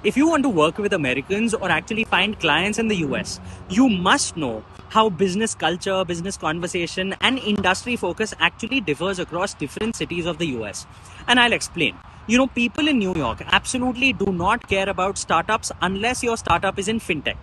If you want to work with Americans or actually find clients in the US, you must know how business culture, business conversation, and industry focus actually differs across different cities of the US. And I'll explain. People in New York absolutely do not care about startups unless your startup is in fintech.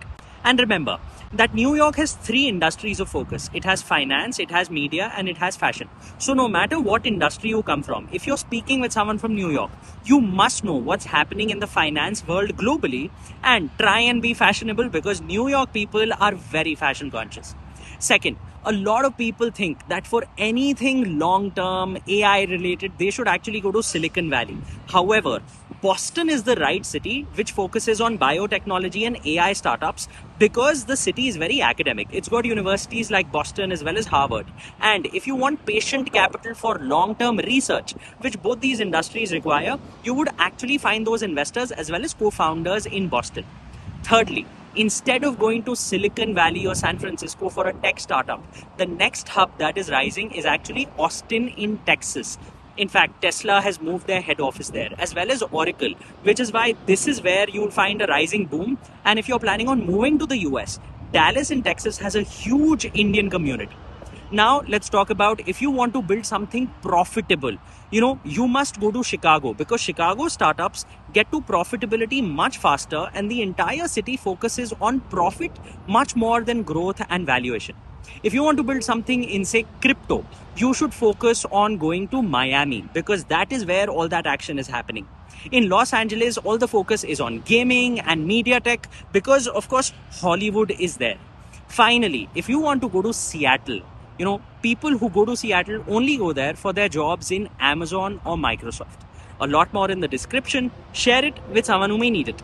And remember that New York has three industries of focus. It has finance, it has media, and it has fashion. So no matter what industry you come from, if you're speaking with someone from New York, you must know what's happening in the finance world globally and try and be fashionable because New York people are very fashion conscious. Second, a lot of people think that for anything long term AI related, they should actually go to Silicon Valley. However, Boston is the right city which focuses on biotechnology and AI startups because the city is very academic. It's got universities like Boston as well as Harvard. And if you want patient capital for long term research, which both these industries require, you would actually find those investors as well as co founders in Boston. Thirdly, instead of going to Silicon Valley or San Francisco for a tech startup, the next hub that is rising is actually Austin in Texas. In fact, Tesla has moved their head office there, as well as Oracle, which is why this is where you'll find a rising boom. And if you're planning on moving to the US, Dallas in Texas has a huge Indian community. Now, let's talk about if you want to build something profitable, you must go to Chicago because Chicago startups get to profitability much faster and the entire city focuses on profit much more than growth and valuation. If you want to build something in, say, crypto, you should focus on going to Miami because that is where all that action is happening. In Los Angeles, all the focus is on gaming and media tech because, of course, Hollywood is there. Finally, if you want to go to Seattle, people who go to Seattle only go there for their jobs in Amazon or Microsoft. A lot more in the description. Share it with someone who may need it.